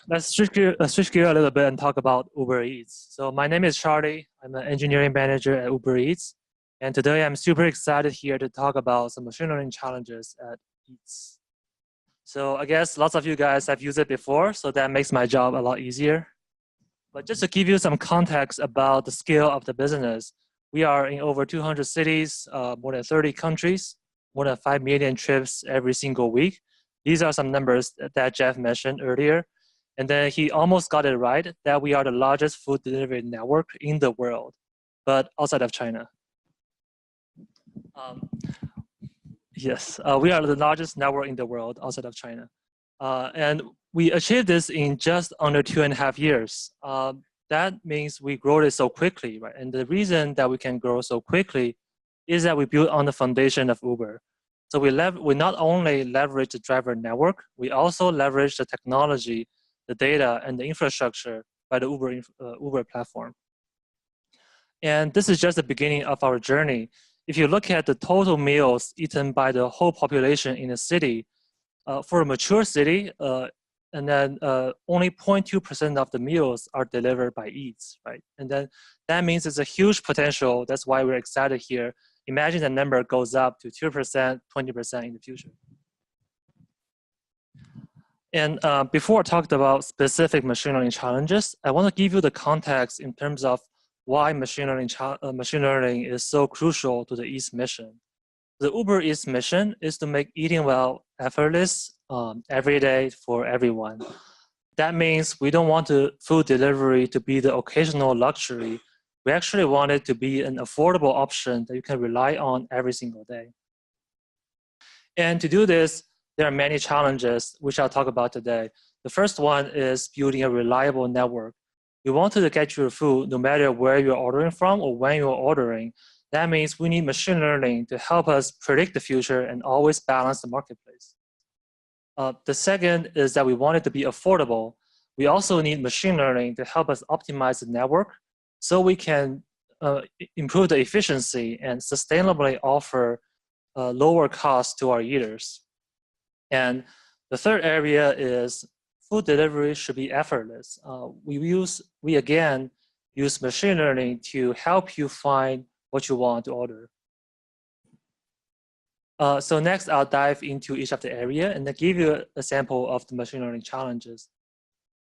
Let's switch gear a little bit and talk about Uber Eats. So my name is Charlie. I'm an engineering manager at Uber Eats. And today I'm super excited here to talk about some machine learning challenges at Eats. So I guess lots of you guys have used it before, so that makes my job a lot easier. But just to give you some context about the scale of the business, we are in over 200 cities, more than 30 countries, more than 5 million trips every single week. These are some numbers that Jeff mentioned earlier. And then he almost got it right that we are the largest food delivery network in the world, but outside of China. Yes, we are the largest network in the world outside of China. And we achieved this in just under 2.5 years. That means we grow it so quickly, right? And the reason that we can grow so quickly is that we built on the foundation of Uber. So we not only leverage the driver network, we also leverage the technology, the data, and the infrastructure by the Uber platform. And this is just the beginning of our journey. If you look at the total meals eaten by the whole population in a city, for a mature city, and then only 0.2% of the meals are delivered by Eats, right? And then that means it's a huge potential. That's why we're excited here. Imagine the number goes up to 2%, 20% in the future. And before I talked about specific machine learning challenges, I want to give you the context in terms of why machine learning is so crucial to the Eats mission. The Uber Eats mission is to make eating well effortless every day for everyone. That means we don't want food delivery to be the occasional luxury. We actually want it to be an affordable option that you can rely on every single day. And to do this, there are many challenges, which I'll talk about today. The first one is building a reliable network. We want to get your food no matter where you're ordering from or when you're ordering. That means we need machine learning to help us predict the future and always balance the marketplace. The second is that we want it to be affordable. We also need machine learning to help us optimize the network so we can improve the efficiency and sustainably offer lower costs to our eaters. And the third area is food delivery should be effortless. We again use machine learning to help you find what you want to order. So next, I'll dive into each of the area and then give you a sample of the machine learning challenges.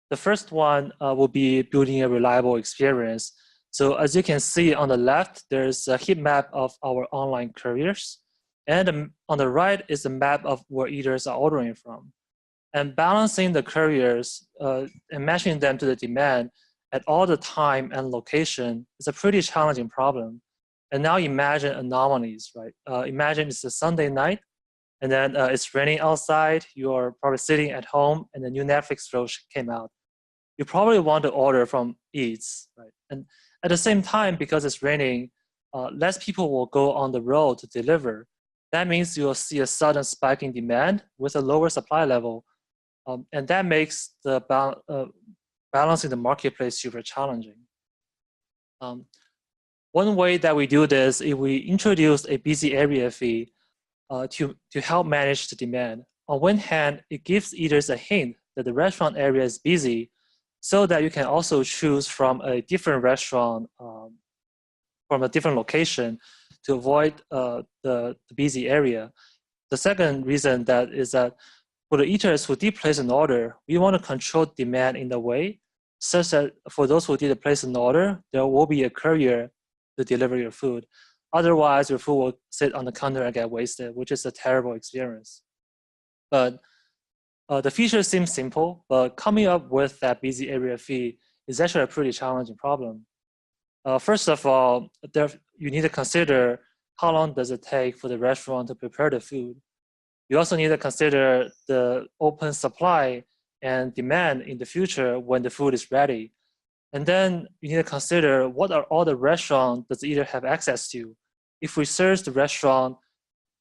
The first one will be building a reliable experience. So as you can see on the left, there's a heat map of our online couriers. And on the right is a map of where eaters are ordering from. And balancing the couriers and matching them to the demand at all the time and location is a pretty challenging problem. And now imagine anomalies, right? Imagine it's a Sunday night, and then it's raining outside, you're probably sitting at home, and the new Netflix show came out. You probably want to order from Eats, right? And at the same time, because it's raining, less people will go on the road to deliver. That means you'll see a sudden spike in demand with a lower supply level. And that makes the balancing the marketplace super challenging. One way that we do this is we introduce a busy area fee to help manage the demand. On one hand, it gives eaters a hint that the restaurant area is busy so that you can also choose from a different restaurant from a different location to avoid the busy area. The second reason that is that for the eaters who did place an order, we want to control demand in a way such that for those who did place an order, there will be a courier to deliver your food. Otherwise, your food will sit on the counter and get wasted, which is a terrible experience. But the feature seems simple, but coming up with that busy area fee is actually a pretty challenging problem. First of all, you need to consider how long does it take for the restaurant to prepare the food. You also need to consider the open supply and demand in the future when the food is ready. And then you need to consider what are all the restaurants does the eater have access to. If we search the restaurant,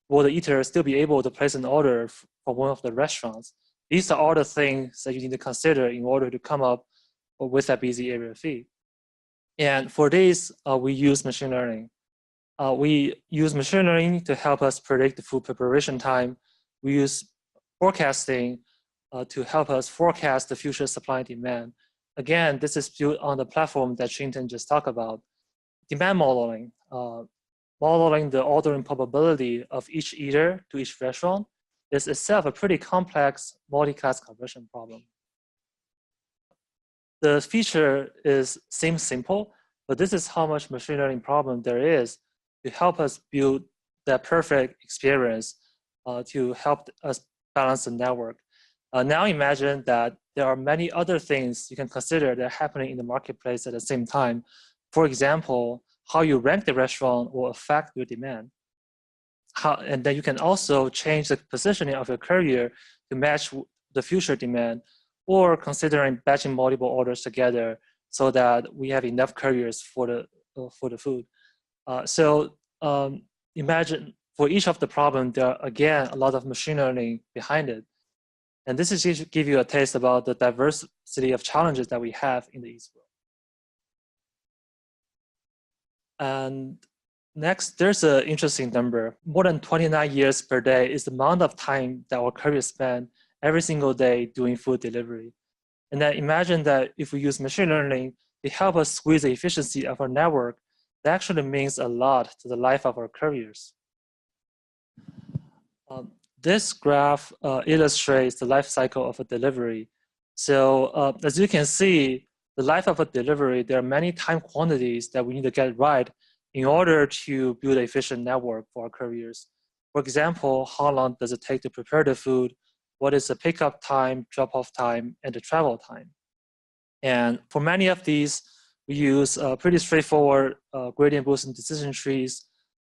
will the eater still be able to place an order for one of the restaurants? These are all the things that you need to consider in order to come up with that busy area fee. And for this, we use machine learning. We use machine learning to help us predict the food preparation time. We use forecasting to help us forecast the future supply and demand. Again, this is built on the platform that Chintan just talked about. Demand modeling, modeling the ordering probability of each eater to each restaurant is itself a pretty complex multi-class conversion problem. The feature seems simple, but this is how much machine learning problem there is to help us build that perfect experience to help us balance the network. Now imagine that there are many other things you can consider that are happening in the marketplace at the same time. For example, how you rank the restaurant will affect your demand. And then you can also change the positioning of your courier to match the future demand, or considering batching multiple orders together so that we have enough couriers for the food. Imagine for each of the problem, there are again a lot of machine learning behind it. And this is just to give you a taste about the diversity of challenges that we have in the East world. And next, there's an interesting number. More than 29 years per day is the amount of time that our couriers spend every single day doing food delivery. And then imagine that if we use machine learning to help us squeeze the efficiency of our network, that actually means a lot to the life of our couriers. This graph illustrates the life cycle of a delivery. So as you can see, the life of a delivery, there are many time quantities that we need to get right in order to build an efficient network for our couriers. For example, how long does it take to prepare the food? What is the pickup time, drop-off time, and the travel time? And for many of these, we use pretty straightforward gradient boosting decision trees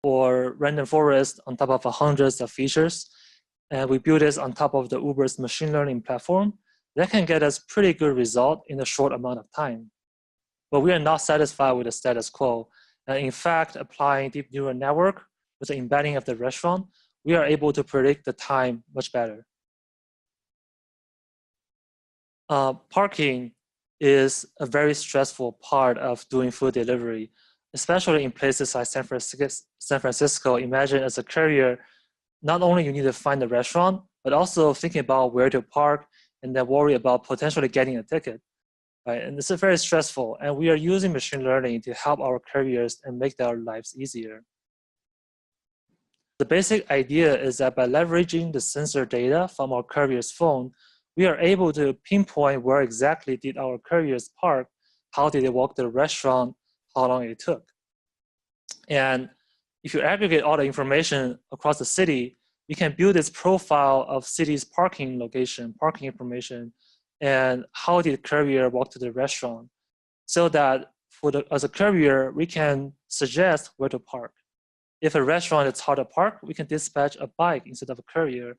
or random forest on top of hundreds of features. And we build this on top of the Uber's machine learning platform. That can get us pretty good result in a short amount of time. But we are not satisfied with the status quo. In fact, applying deep neural network with the embedding of the restaurant, we are able to predict the time much better. Parking is a very stressful part of doing food delivery, especially in places like San Francisco. Imagine as a courier, not only you need to find the restaurant, but also thinking about where to park and then worry about potentially getting a ticket, right? And this is very stressful. And we are using machine learning to help our couriers and make their lives easier. The basic idea is that by leveraging the sensor data from our courier's phone, we are able to pinpoint where exactly did our couriers park, how did they walk to the restaurant, how long it took. And if you aggregate all the information across the city, you can build this profile of city's parking location, parking information, and how did the courier walk to the restaurant, so that as a courier, we can suggest where to park. If a restaurant is hard to park, we can dispatch a bike instead of a courier.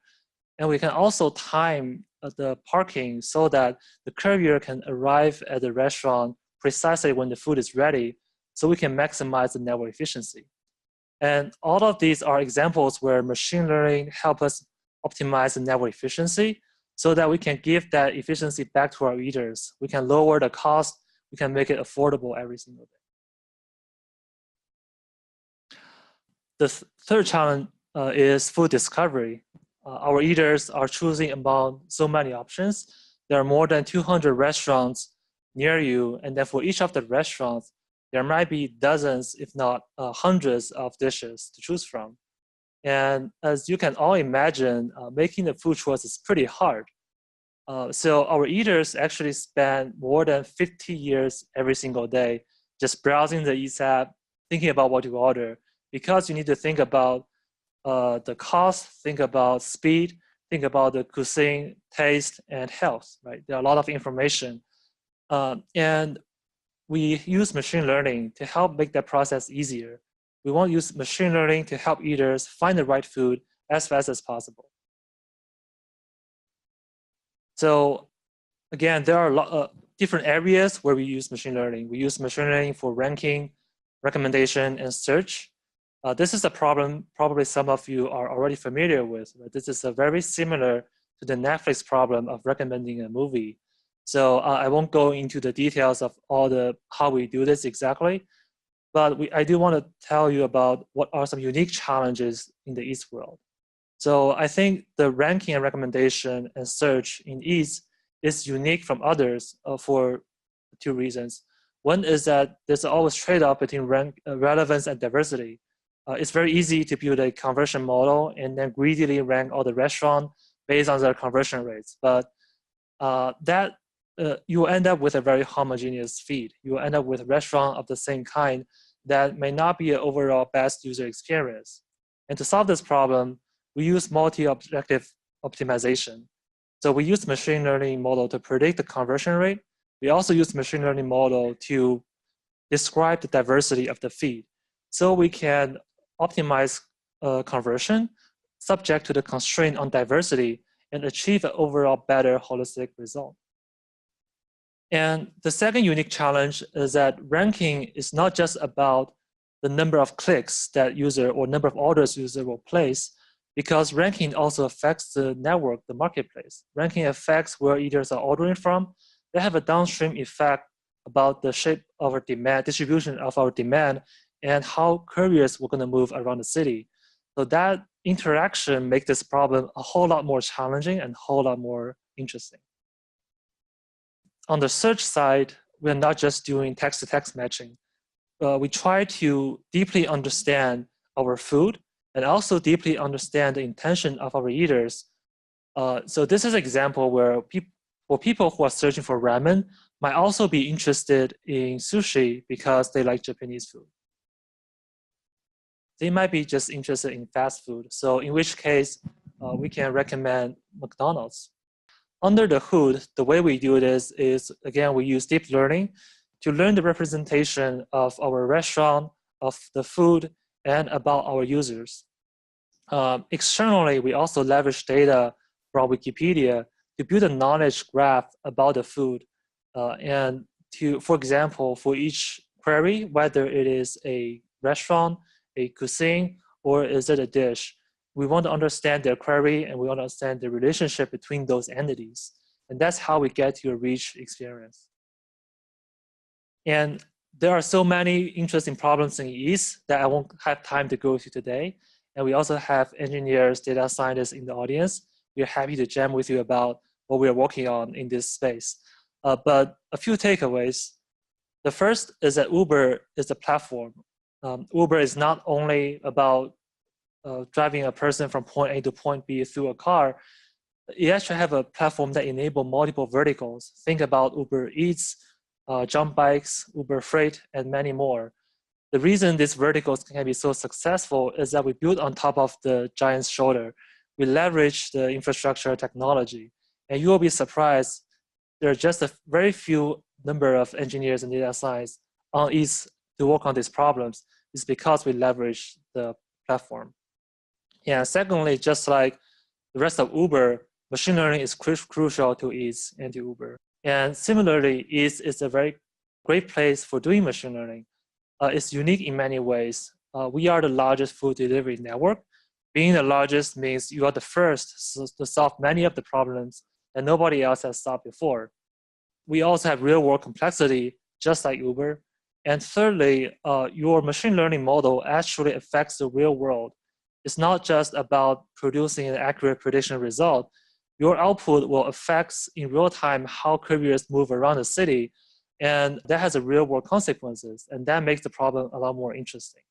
And we can also time the parking so that the courier can arrive at the restaurant precisely when the food is ready, so we can maximize the network efficiency. And all of these are examples where machine learning help us optimize the network efficiency so that we can give that efficiency back to our eaters. We can lower the cost, we can make it affordable every single day. The third challenge is food discovery. Our eaters are choosing among so many options. There are more than 200 restaurants near you, and then for each of the restaurants, there might be dozens, if not hundreds of dishes to choose from. And as you can all imagine, making the food choice is pretty hard. So our eaters actually spend more than 50 years every single day just browsing the Eats app, thinking about what to order, because you need to think about the cost, think about speed, think about the cuisine, taste, and health, right? There are a lot of information. And we use machine learning to help make that process easier. We want to use machine learning to help eaters find the right food as fast as possible. So again, there are a lot of different areas where we use machine learning. We use machine learning for ranking, recommendation, and search. This is a problem probably some of you are already familiar with. Right? This is very similar to the Netflix problem of recommending a movie. So I won't go into the details of how we do this exactly, but I do want to tell you about what are some unique challenges in the East world. So I think the ranking and recommendation and search in Eats is unique from others for two reasons. One is that there's always trade-off between relevance and diversity. It's very easy to build a conversion model and then greedily rank all the restaurants based on their conversion rates. But you end up with a very homogeneous feed. You end up with a restaurant of the same kind that may not be an overall best user experience. And to solve this problem, we use multi-objective optimization. So we use machine learning model to predict the conversion rate. We also use machine learning model to describe the diversity of the feed. So we can optimize conversion subject to the constraint on diversity and achieve an overall better holistic result. And the second unique challenge is that ranking is not just about the number of clicks that user or number of orders user will place, because ranking also affects the network, the marketplace. Ranking affects where eaters are ordering from. They have a downstream effect about the shape of our demand, distribution of our demand, and how couriers were going to move around the city. So that interaction makes this problem a whole lot more challenging and a whole lot more interesting. On the search side, we're not just doing text-to-text matching. We try to deeply understand our food and also deeply understand the intention of our eaters. So this is an example where people who are searching for ramen might also be interested in sushi because they like Japanese food. They might be just interested in fast food. So in which case, we can recommend McDonald's. Under the hood, the way we do this is, again, we use deep learning to learn the representation of our restaurant, of the food, and about our users. Externally, we also leverage data from Wikipedia to build a knowledge graph about the food. And to, for example, for each query, whether it is a restaurant, a cuisine, or is it a dish, we want to understand their query and we want to understand the relationship between those entities. And that's how we get to a rich experience. And there are so many interesting problems in Eats that I won't have time to go through today. And we also have engineers, data scientists in the audience. We're happy to jam with you about what we're working on in this space. But a few takeaways. The first is that Uber is a platform. Uber is not only about driving a person from point A to point B through a car. You actually have a platform that enables multiple verticals. Think about Uber Eats, Jump Bikes, Uber Freight, and many more. The reason these verticals can be so successful is that we build on top of the giant's shoulder. We leverage the infrastructure technology. And you will be surprised, there are just a very few number of engineers and data science on Eats to work on these problems. It's because we leverage the platform. And secondly, just like the rest of Uber, machine learning is crucial to Eats and to Uber. And similarly, Eats is a very great place for doing machine learning. It's unique in many ways. We are the largest food delivery network. Being the largest means you are the first to solve many of the problems that nobody else has solved before. We also have real world complexity, just like Uber. And thirdly, your machine learning model actually affects the real world. It's not just about producing an accurate prediction result. Your output will affect in real time how couriers move around the city. And that has a real world consequences. And that makes the problem a lot more interesting.